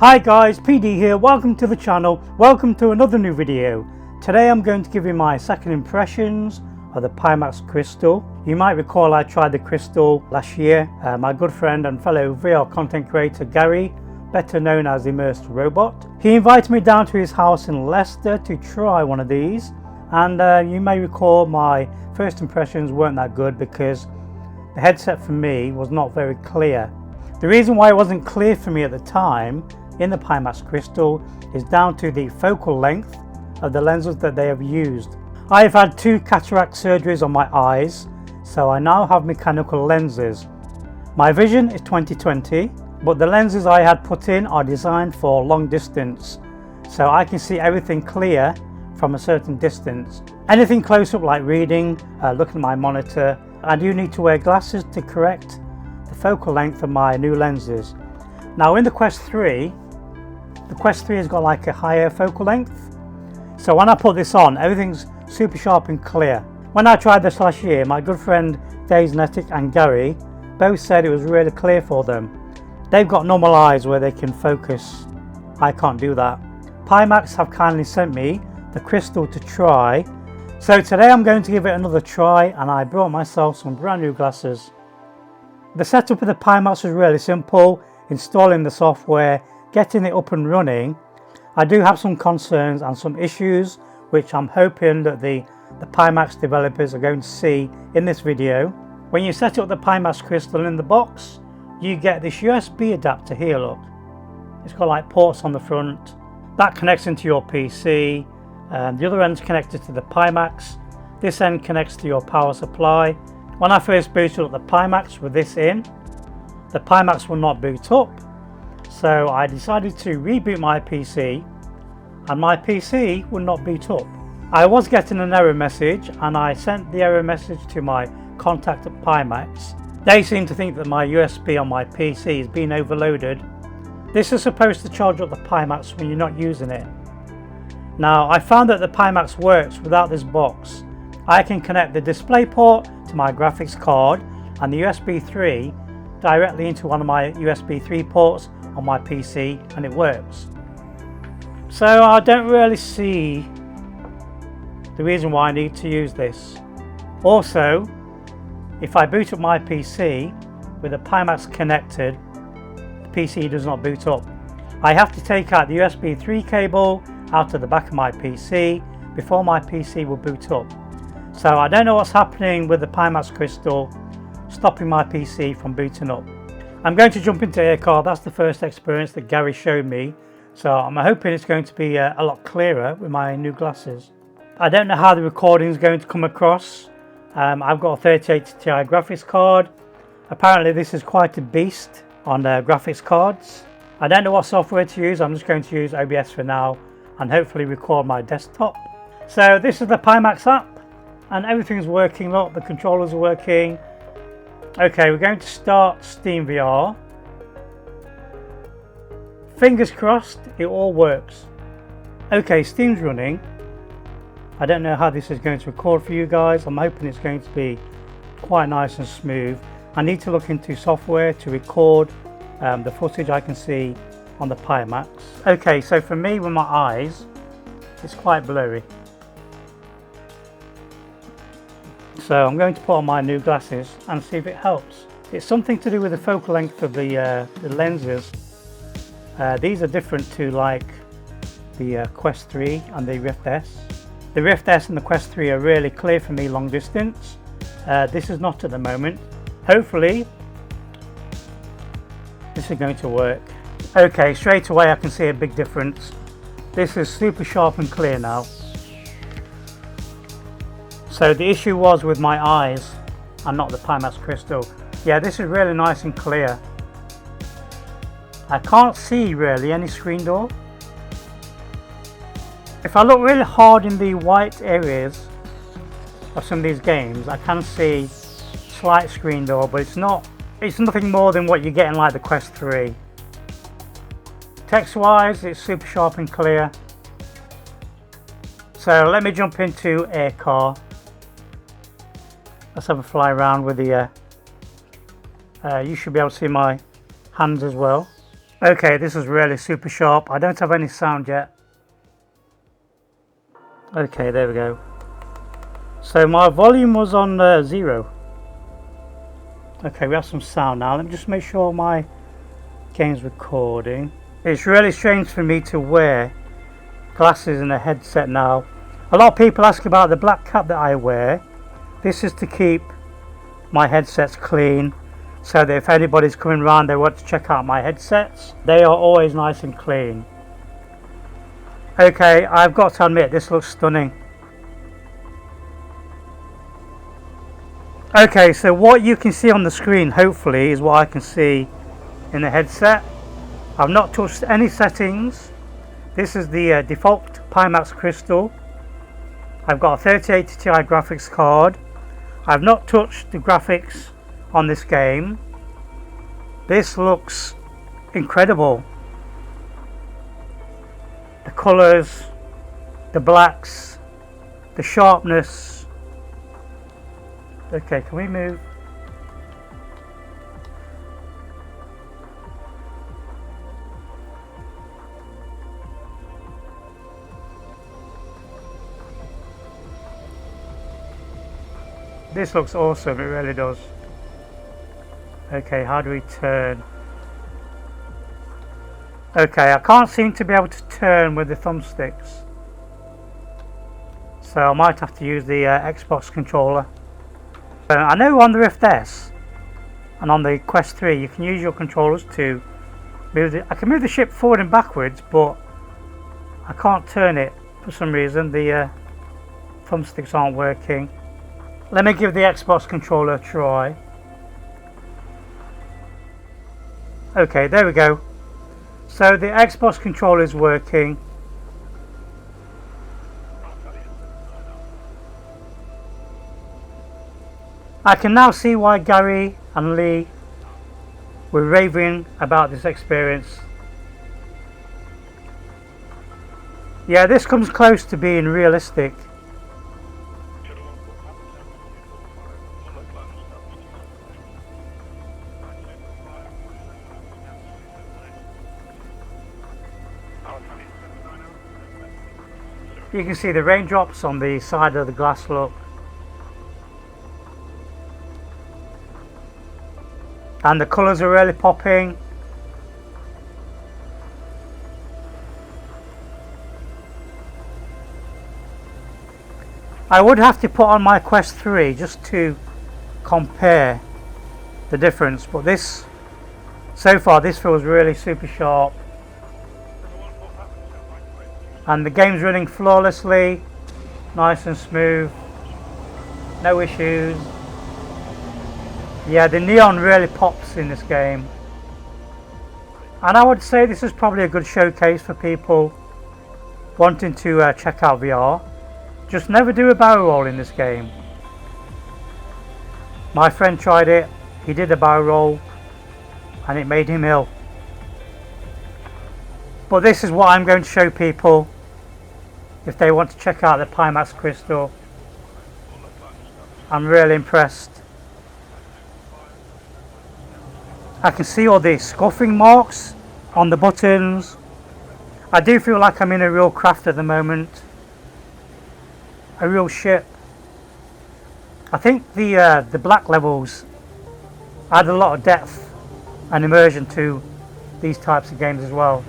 Hi guys, PD here, welcome to the channel, welcome to another new video. Today I'm going to give you my second impressions of the Pimax Crystal. You might recall I tried the Crystal last year. My good friend and fellow VR content creator Gary, better known as Immersed Robot, he invited me down to his house in Leicester to try one of these, and you may recall my first impressions weren't that good because the headset for me was not very clear. The reason why it wasn't clear for me at the time in the Pimax Crystal is down to the focal length of the lenses that they have used. I have had 2 cataract surgeries on my eyes, so I now have mechanical lenses. My vision is 20/20, but the lenses I had put in are designed for long distance, so I can see everything clear from a certain distance. Anything close up like reading, looking at my monitor, I do need to wear glasses to correct the focal length of my new lenses. Now in the Quest 3, the Quest 3 has got like a higher focal length, so when I put this on, everything's super sharp and clear. When I tried this last year, my good friend Daisnetic and Gary both said it was really clear for them. They've got normal eyes where they can focus. I can't do that. Pimax have kindly sent me the Crystal to try, so today I'm going to give it another try, and I brought myself some brand new glasses. The setup of the Pimax was really simple. Installing the software, getting it up and running. I do have some concerns and some issues which I'm hoping that the Pimax developers are going to see in this video. When you set up the Pimax Crystal in the box, you get this USB adapter here, look. It's got like ports on the front. That connects into your PC, and the other end's connected to the Pimax. This end connects to your power supply. When I first booted up the Pimax with this in, the Pimax will not boot up, so I decided to reboot my PC, and my PC would not boot up. I was getting an error message, and I sent the error message to my contact at Pimax. They seem to think that my USB on my PC is being overloaded. This is supposed to charge up the Pimax when you're not using it. Now I found that the Pimax works without this box. I can connect the display port to my graphics card and the USB 3 directly into one of my USB 3 ports on my PC, and it works. So I don't really see the reason why I need to use this. Also, if I boot up my PC with the Pimax connected, the PC does not boot up. I have to take out the USB 3 cable out of the back of my PC before my PC will boot up. So I don't know what's happening with the Pimax Crystal stopping my PC from booting up. I'm going to jump into AirCar. That's the first experience that Gary showed me, so I'm hoping it's going to be a lot clearer with my new glasses. I don't know how the recording is going to come across. I've got a 3080 Ti graphics card. Apparently this is quite a beast on graphics cards. I don't know what software to use. I'm just going to use OBS for now and hopefully record my desktop. So this is the Pimax app, and everything's working. Look, the controllers are working. Okay, we're going to start Steam VR. Fingers crossed it all works. Okay, Steam's running. I don't know how this is going to record for you guys. I'm hoping it's going to be quite nice and smooth. I need to look into software to record the footage I can see on the Pimax. Okay, so for me with my eyes, it's quite blurry. So I'm going to put on my new glasses and see if it helps. It's something to do with the focal length of the lenses. These are different to like the Quest 3 and the Rift S. The Rift S and the Quest 3 are really clear for me long distance. This is not at the moment. Hopefully this is going to work. Okay, straight away I can see a big difference. This is super sharp and clear now. So the issue was with my eyes and not the Pimax Crystal. Yeah, this is really nice and clear. I can't see really any screen door. If I look really hard in the white areas of some of these games, I can see slight screen door, but it's nothing more than what you get in like the Quest 3. Text wise, it's super sharp and clear. So let me jump into AirCar. Let's have a fly around with the you should be able to see my hands as well. Okay, this is really super sharp. I don't have any sound yet. Okay, there we go. So my volume was on 0. Okay, we have some sound now. Let me just make sure my game's recording. It's really strange for me to wear glasses and a headset now. A lot of people ask about the black cap that I wear. This is to keep my headsets clean, so that if anybody's coming around, they want to check out my headsets, they are always nice and clean. Okay, I've got to admit, this looks stunning. Okay, so what you can see on the screen, hopefully, is what I can see in the headset. I've not touched any settings. This is the default Pimax Crystal. I've got a 3080 Ti graphics card. I've not touched the graphics on this game. This looks incredible. The colours, the blacks, the sharpness. Okay, can we move? This looks awesome, it really does. Okay, how do we turn? Okay, I can't seem to be able to turn with the thumbsticks, so I might have to use the Xbox controller. I know on the Rift S and on the Quest 3 you can use your controllers to move I can move the ship forward and backwards, but I can't turn it for some reason. The thumbsticks aren't working. Let me give the Xbox controller a try. Okay, there we go. So the Xbox controller is working. I can now see why Gary and Lee were raving about this experience. Yeah, this comes close to being realistic. You can see the raindrops on the side of the glass, look. And the colours are really popping. I would have to put on my Quest 3 just to compare the difference, but this, so far, this feels really super sharp. And the game's running flawlessly, nice and smooth, no issues. Yeah, the neon really pops in this game. And I would say this is probably a good showcase for people wanting to check out VR. Just never do a barrel roll in this game. My friend tried it, he did a barrel roll and it made him ill. But this is what I'm going to show people if they want to check out the Pimax Crystal. I'm really impressed. I can see all the scuffing marks on the buttons. I do feel like I'm in a real craft at the moment. A real ship. I think the black levels add a lot of depth and immersion to these types of games as well.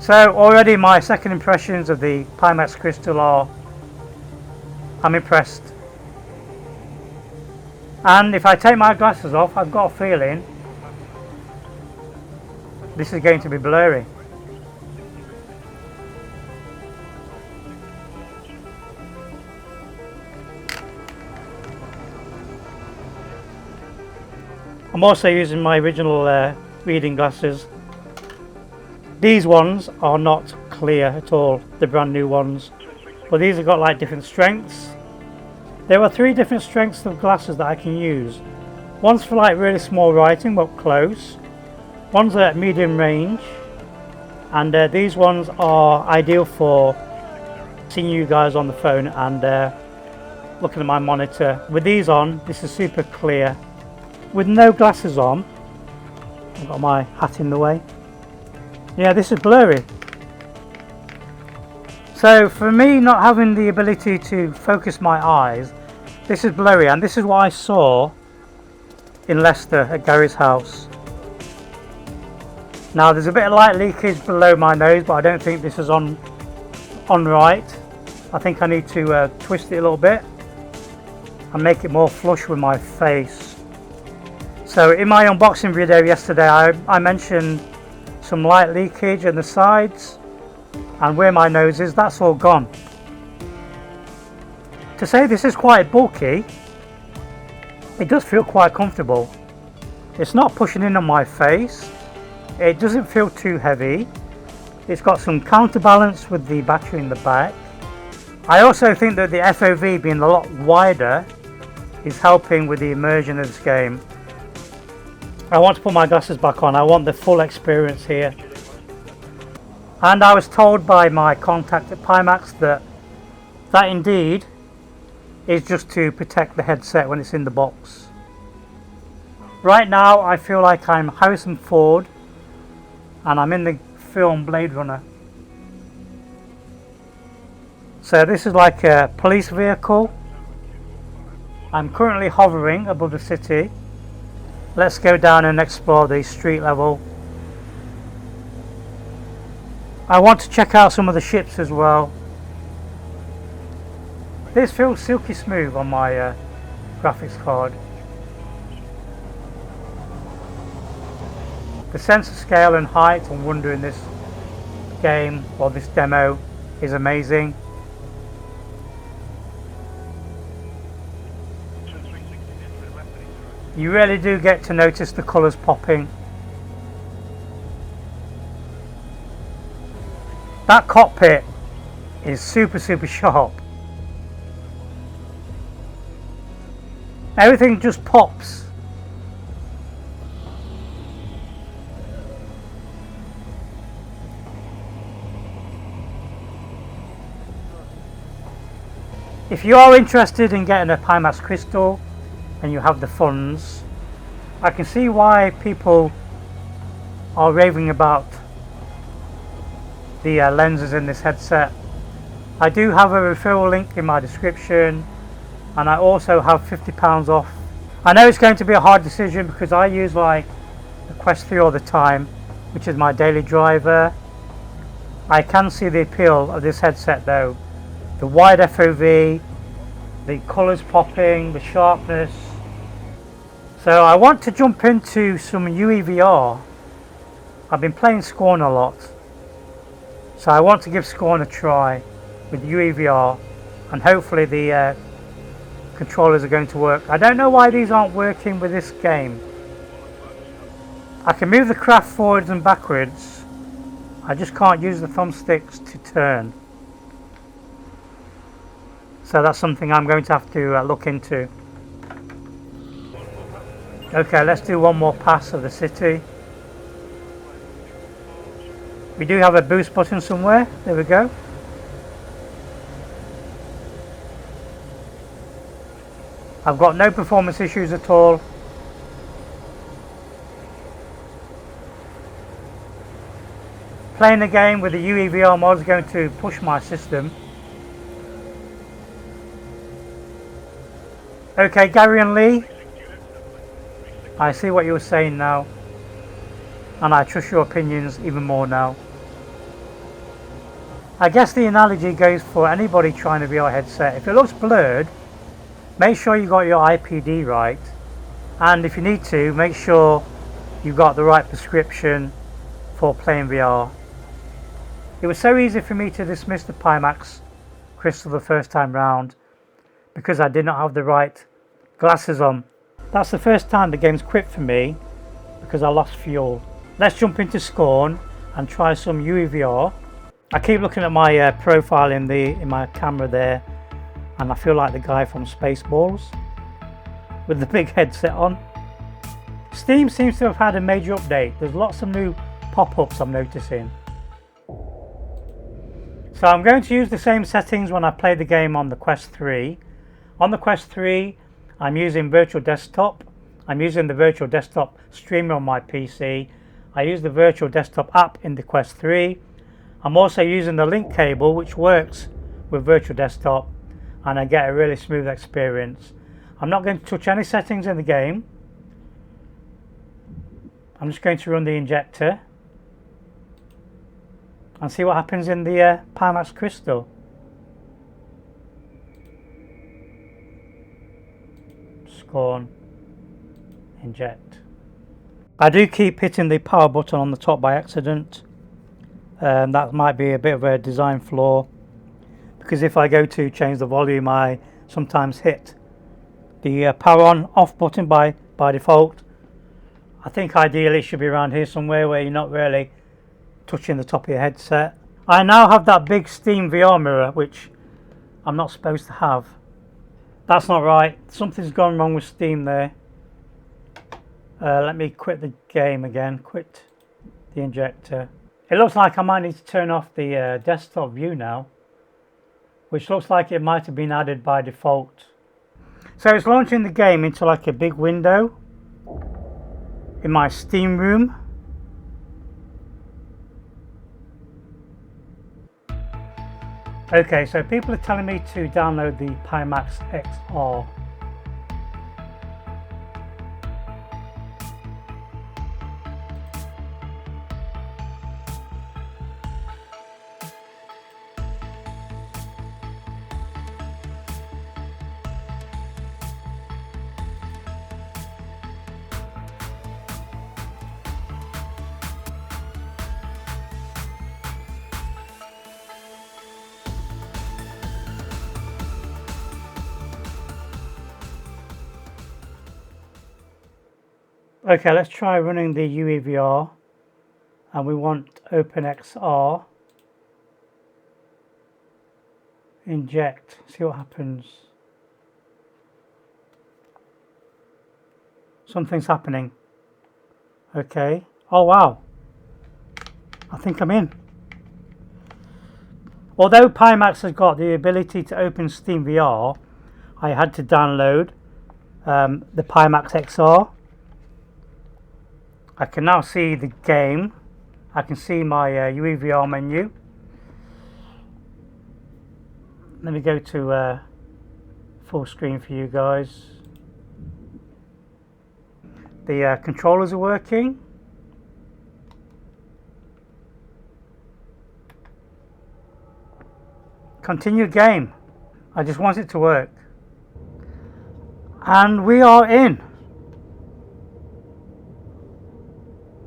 So already my second impressions of the Pimax Crystal are, I'm impressed. And if I take my glasses off, I've got a feeling this is going to be blurry. I'm also using my original reading glasses. These ones are not clear at all, the brand new ones, but these have got like different strengths. There are 3 different strengths of glasses that I can use. One's for like really small writing up close, one's at medium range, and these ones are ideal for seeing you guys on the phone and looking at my monitor. With these on, this is super clear. With no glasses on, I've got my hat in the way. Yeah, this is blurry. So for me not having the ability to focus my eyes, this is blurry, and this is what I saw in Leicester at Gary's house. Now there's a bit of light leakage below my nose, but I don't think this is on right. I think I need to twist it a little bit and make it more flush with my face. So in my unboxing video yesterday I mentioned some light leakage in the sides and where my nose is, that's all gone. To say this is quite bulky, it does feel quite comfortable. It's not pushing in on my face, it doesn't feel too heavy, it's got some counterbalance with the battery in the back. I also think that the FOV being a lot wider is helping with the immersion of this game. I want to put my glasses back on, I want the full experience here. And I was told by my contact at Pimax that indeed is just to protect the headset when it's in the box. Right now I feel like I'm Harrison Ford and I'm in the film Blade Runner. So this is like a police vehicle. I'm currently hovering above the city. Let's go down and explore the street level. I want to check out some of the ships as well. This feels silky smooth on my graphics card. The sense of scale and height and wonder in this game, or this demo, is amazing. You really do get to notice the colours popping. That cockpit is super sharp. Everything just pops. If you are interested in getting a Pimax Crystal and you have the funds, I can see why people are raving about the lenses in this headset. I do have a referral link in my description, and I also have £50 off. I know it's going to be a hard decision because I use like the Quest 3 all the time, which is my daily driver. I can see the appeal of this headset though. The wide FOV, the colours popping, the sharpness. So I want to jump into some UEVR. I've been playing Scorn a lot, so I want to give Scorn a try with UEVR, and hopefully the controllers are going to work. I don't know why these aren't working with this game. I can move the craft forwards and backwards, I just can't use the thumbsticks to turn. So that's something I'm going to have to look into. Okay, let's do one more pass of the city. We do have a boost button somewhere. There we go. I've got no performance issues at all. Playing the game with the UEVR mod is going to push my system. Okay, Gary and Lee, I see what you were saying now, and I trust your opinions even more now. I guess the analogy goes for anybody trying a VR headset. If it looks blurred, make sure you got your IPD right, and if you need to, make sure you got the right prescription for playing VR. It was so easy for me to dismiss the Pimax Crystal the first time round because I did not have the right glasses on. That's the first time the game's quit for me because I lost fuel. Let's jump into Scorn and try some UEVR. I keep looking at my profile in my camera there, and I feel like the guy from Spaceballs with the big headset on. Steam seems to have had a major update. There's lots of new pop-ups I'm noticing. So I'm going to use the same settings when I play the game on the Quest 3. On the Quest 3, I'm using virtual desktop. I'm using the virtual desktop streamer on my PC. I use the virtual desktop app in the Quest 3. I'm also using the link cable, which works with virtual desktop, and I get a really smooth experience. I'm not going to touch any settings in the game. I'm just going to run the injector and see what happens in the Pimax Crystal. Scorn, inject. I do keep hitting the power button on the top by accident. That might be a bit of a design flaw, because if I go to change the volume, I sometimes hit the power on off button by default. I think ideally it should be around here somewhere where you're not really touching the top of your headset. I now have that big Steam VR mirror, which I'm not supposed to have. That's not right. Something's gone wrong with Steam there. Let me quit the game again. Quit the injector. It looks like I might need to turn off the desktop view now, which looks like it might have been added by default. So it's launching the game into like a big window in my Steam room. Okay, so people are telling me to download the Pimax XR. Okay, let's try running the UEVR, and we want OpenXR. Inject, see what happens. Something's happening. Okay, oh wow, I think I'm in. Although Pimax has got the ability to open Steam VR, I had to download the Pimax XR. I can now see the game. I can see my UEVR menu. Let me go to full screen for you guys. The controllers are working. Continue game. I just want it to work. And we are in.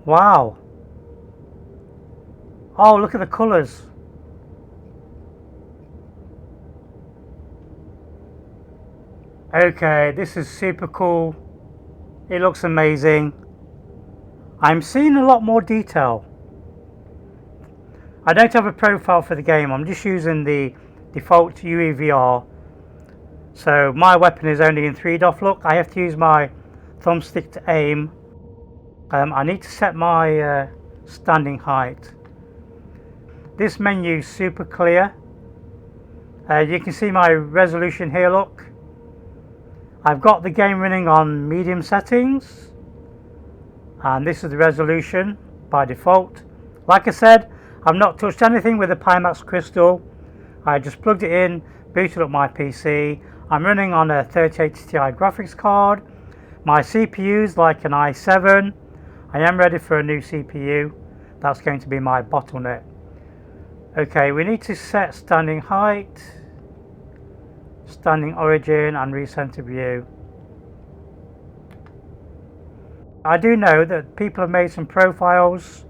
Wow. Oh, look at the colours. Okay, this is super cool. It looks amazing. I'm seeing a lot more detail. I don't have a profile for the game. I'm just using the default UEVR. So my weapon is only in 3-dot look. I have to use my thumbstick to aim. I need to set my standing height. This menu is super clear. You can see my resolution here, look. I've got the game running on medium settings, and this is the resolution by default. Like I said, I've not touched anything with the Pimax Crystal. I just plugged it in, booted up my PC. I'm running on a 3080 Ti graphics card. My CPU is like an i7. I am ready for a new CPU. That's going to be my bottleneck. Okay, we need to set standing height, standing origin, and recenter view. I do know that people have made some profiles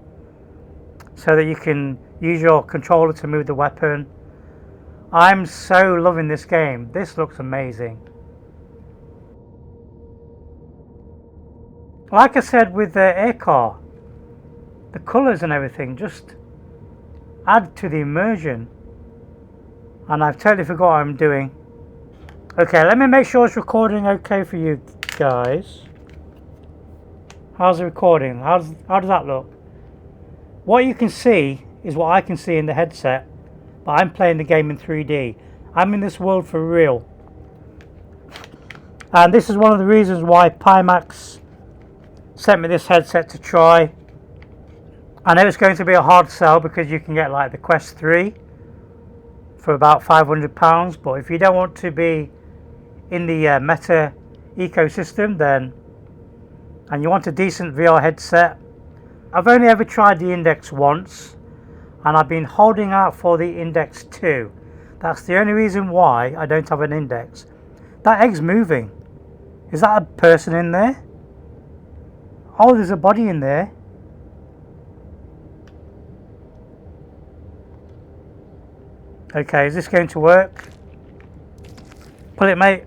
so that you can use your controller to move the weapon. I'm so loving this game. This looks amazing. Like I said with the air car, the colours and everything just add to the immersion. And I've totally forgot what I'm doing. Okay, let me make sure it's recording okay for you guys. How's the recording? How does that look? What you can see is what I can see in the headset, but I'm playing the game in 3D. I'm in this world for real. And this is one of the reasons why Pimax sent me this headset to try. I know it's going to be a hard sell because you can get like the Quest 3 for about £500, but if you don't want to be in the Meta ecosystem then, and you want a decent VR headset, I've only ever tried the Index once, and I've been holding out for the Index 2. That's the only reason why I don't have an Index. That egg's moving. Is that a person in there? Oh, there's a body in there. Okay, is this going to work? Pull it, mate.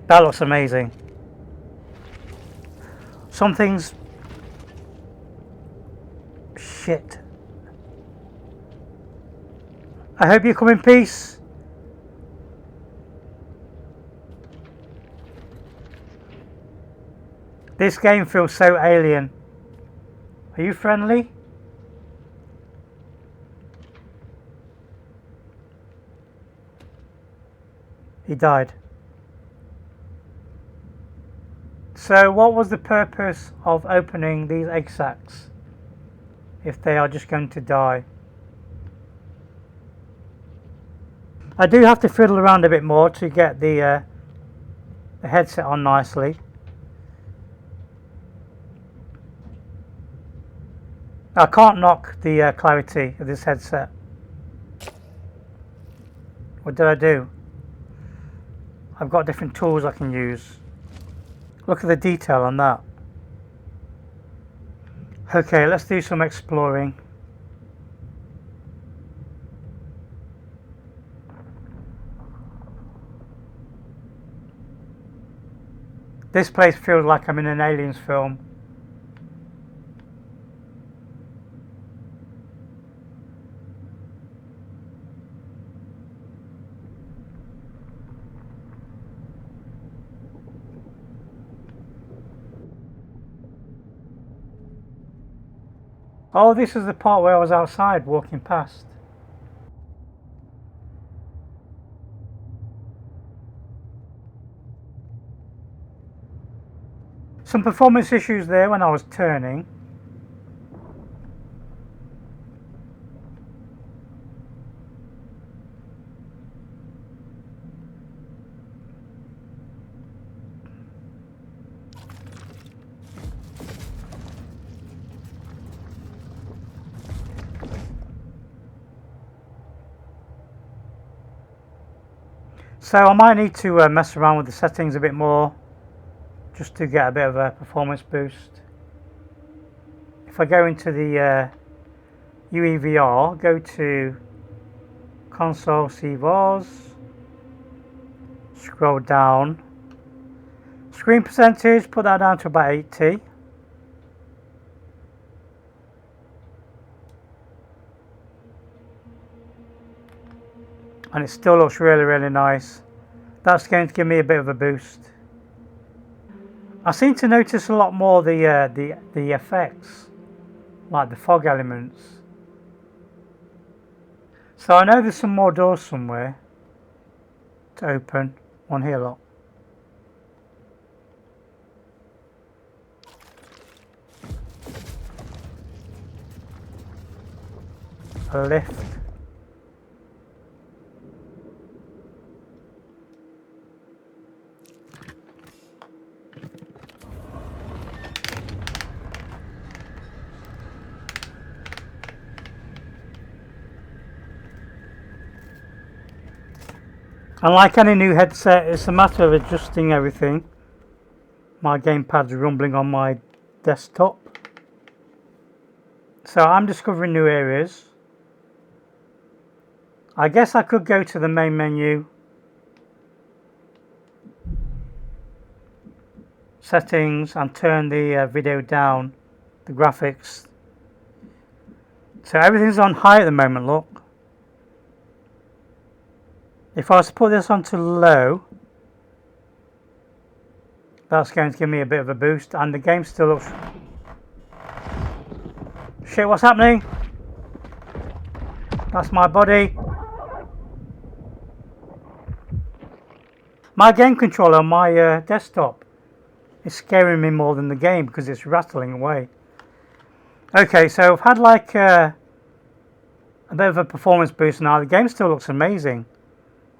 That looks amazing. Something's... Shit. I hope you come in peace. This game feels so alien. Are you friendly? He died. So what was the purpose of opening these egg sacs if they are just going to die? I do have to fiddle around a bit more to get the headset on nicely. I can't knock the clarity of this headset. What did I do? I've got different tools I can use. Look at the detail on that. Okay, let's do some exploring. This place feels like I'm in an Aliens film. Oh, this is the part where I was outside walking past. Some performance issues there when I was turning. So I might need to mess around with the settings a bit more just to get a bit of a performance boost. If I go into the UEVR, go to console CVOS, scroll down, screen percentage, put that down to about 80. And it still looks really nice. That's going to give me a bit of a boost. I seem to notice a lot more the effects, like the fog elements. So I know there's some more doors somewhere to open. One here, look. A lift. And like any new headset, it's a matter of adjusting everything. My gamepad's rumbling on my desktop. So I'm discovering new areas. I guess I could go to the main menu, settings, and turn the video down, the graphics. So everything's on high at the moment, look. If I was to put this onto low, that's going to give me a bit of a boost, and the game still looks... Shit, what's happening? That's my body. My game controller on my desktop It's scaring me more than the game because it's rattling away. Okay, so I've had like a bit of a performance boost now. The game still looks amazing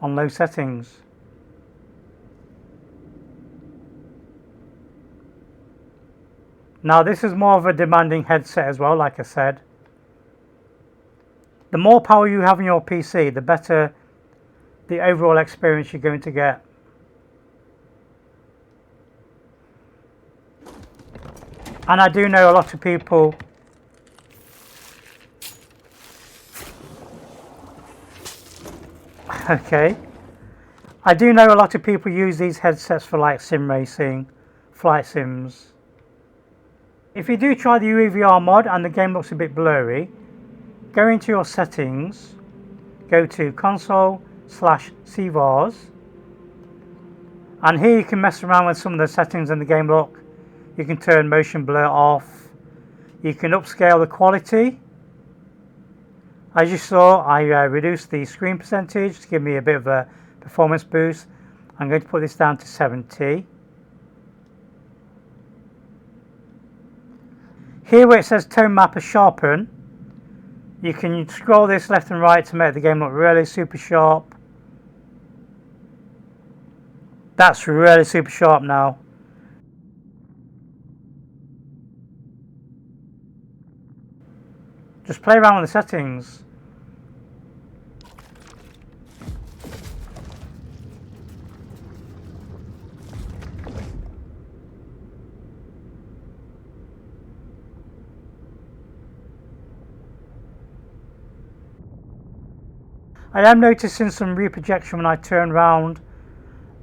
on low settings. Now this is more of a demanding headset as well, like I said. The more power you have on your PC, the better the overall experience you're going to get. And I do know a lot of people I do know a lot of people use these headsets for like sim racing, flight sims. If you do try the UEVR mod and the game looks a bit blurry, go into your settings, go to console/CVARs, and here you can mess around with some of the settings in the game look. You can turn motion blur off, you can upscale the quality. As you saw, I reduced the screen percentage to give me a bit of a performance boost. I'm going to put this down to 70. Here where it says tone mapper sharpen, you can scroll this left and right to make the game look really super sharp. That's really super sharp now. Just play around with the settings. I am noticing some reprojection when I turn around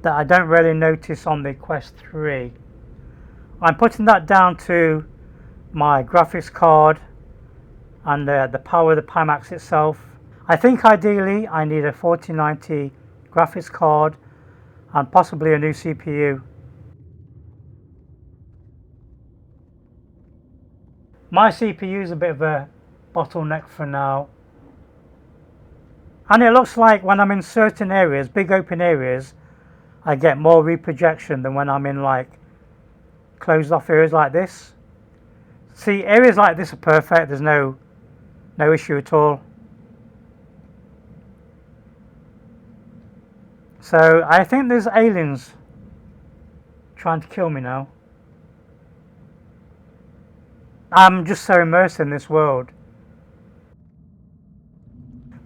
that I don't really notice on the Quest 3. I'm putting that down to my graphics card and the power of the Pimax itself. I think ideally I need a 4090 graphics card and possibly a new CPU. My CPU is a bit of a bottleneck for now. And it looks like when I'm in certain areas, big open areas, I get more reprojection than when I'm in like closed off areas like this. See, areas like this are perfect, there's no issue at all. So I think there's aliens trying to kill me now. I'm just so immersed in this world.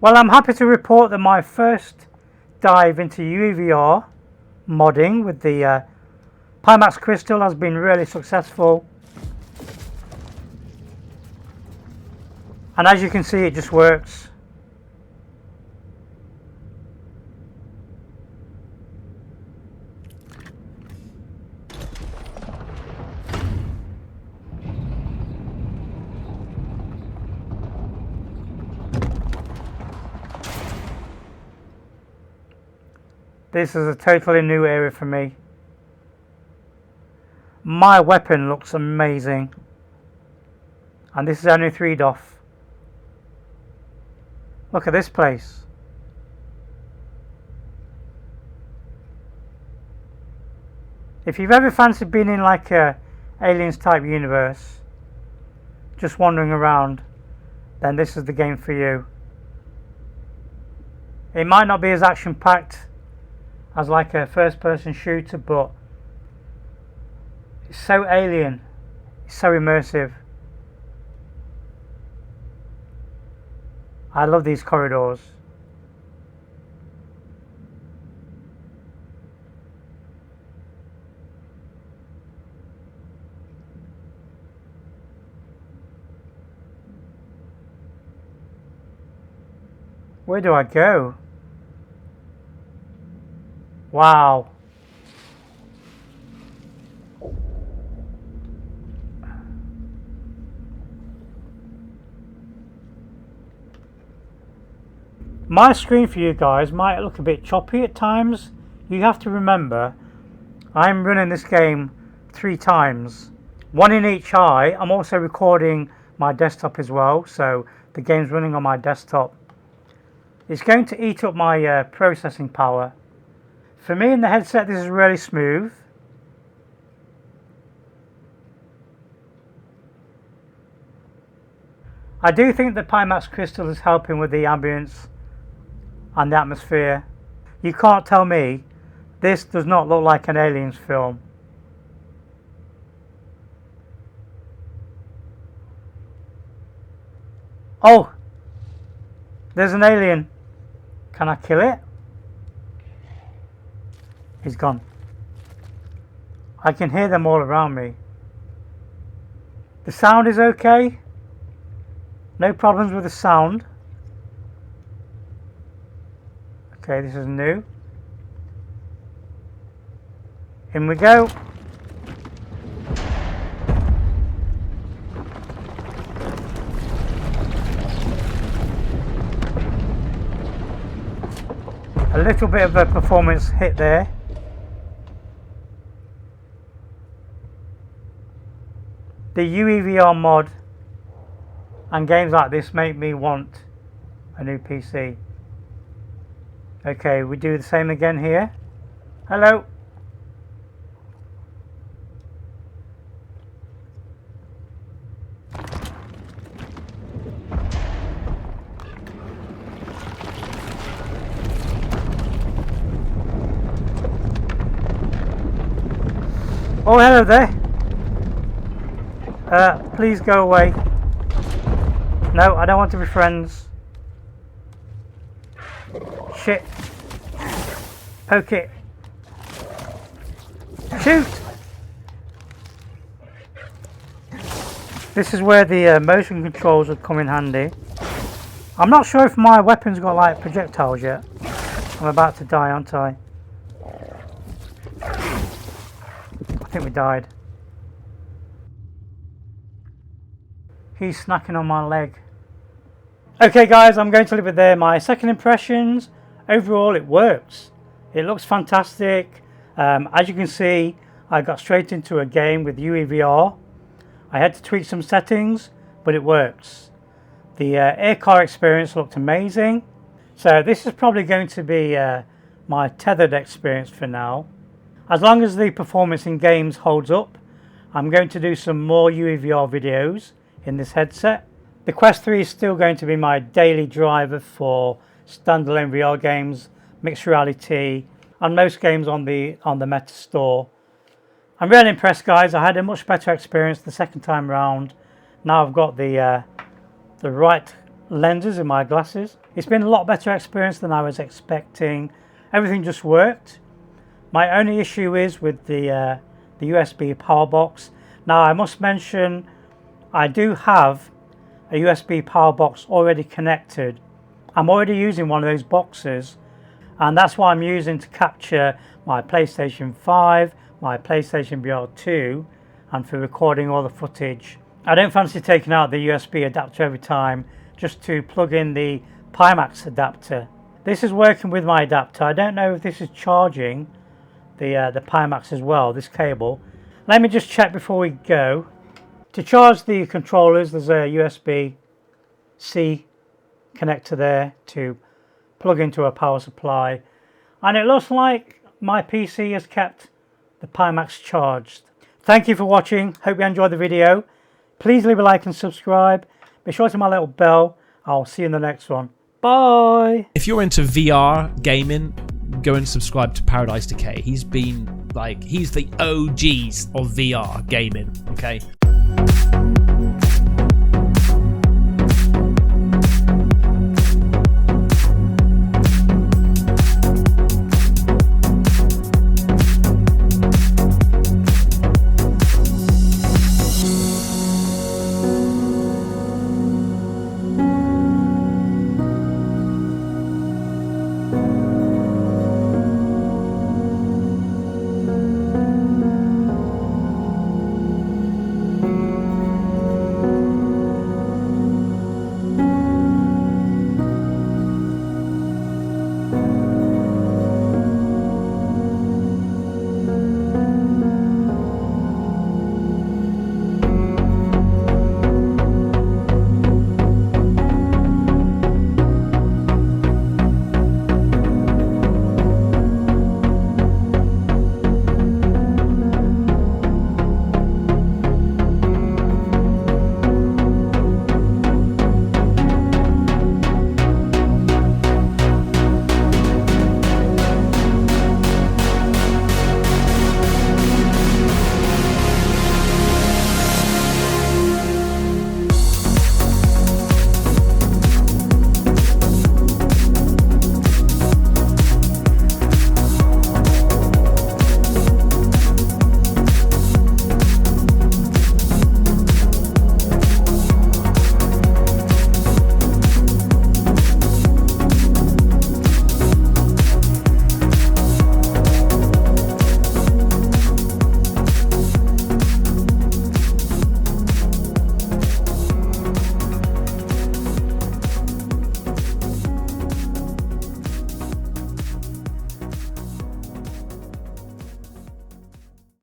Well, I'm happy to report that my first dive into UEVR modding with the Pimax Crystal has been really successful. And as you can see, it just works. This is a totally new area for me. My weapon looks amazing. And this is only 3 DOF. Look at this place. If you've ever fancied being in like a aliens type universe, just wandering around, then this is the game for you. It might not be as action packed as like a first person shooter, but it's so alien, it's so immersive. I love these corridors. Where do I go? Wow. My screen for you guys might look a bit choppy at times. You have to remember, I'm running this game 3 times. 1 in each eye. I'm also recording my desktop as well, so the game's running on my desktop. It's going to eat up my processing power. For me in the headset, this is really smooth. I do think the Pimax Crystal is helping with the ambience and the atmosphere. You can't tell me this does not look like an Aliens film. Oh, there's an alien. Can I kill it? He's gone. I can hear them all around me. The sound is okay. No problems with the sound. Okay, this is new. In we go. A little bit of a performance hit there. The UEVR mod and games like this make me want a new PC. Okay, we do the same again here. Hello. Oh, hello there. Please go away. No, I don't want to be friends. Shit. Poke it. Shoot! This is where the motion controls would come in handy. I'm not sure if my weapon's got like projectiles yet. I'm about to die, aren't I? I think we died. He's snacking on my leg. Okay guys, I'm going to leave it there. My second impressions, overall it works. It looks fantastic. As you can see, I got straight into a game with UEVR. I had to tweak some settings, but it works. The air car experience looked amazing. So this is probably going to be my tethered experience for now. As long as the performance in games holds up, I'm going to do some more UEVR videos in this headset. The Quest 3 is still going to be my daily driver for standalone VR games, mixed reality, and most games on the Meta store. I'm really impressed, guys. I had a much better experience the second time round. Now I've got the right lenses in my glasses. It's been a lot better experience than I was expecting. Everything just worked. My only issue is with the USB power box. Now I must mention I do have a USB power box already connected. I'm already using one of those boxes, and that's what I'm using to capture my PlayStation 5, my PlayStation VR 2, and for recording all the footage. I don't fancy taking out the USB adapter every time just to plug in the Pimax adapter. This is working with my adapter. I don't know if this is charging the Pimax as well, this cable. Let me just check before we go. To charge the controllers, there's a USB-C connector there to plug into a power supply, and it looks like my PC has kept the Pimax charged. Thank you for watching. Hope you enjoyed the video. Please leave a like and subscribe. Be sure to hit my little bell. I'll see you in the next one. Bye. If you're into VR gaming, go and subscribe to Paradise Decay. He's the OGs of VR gaming. Okay.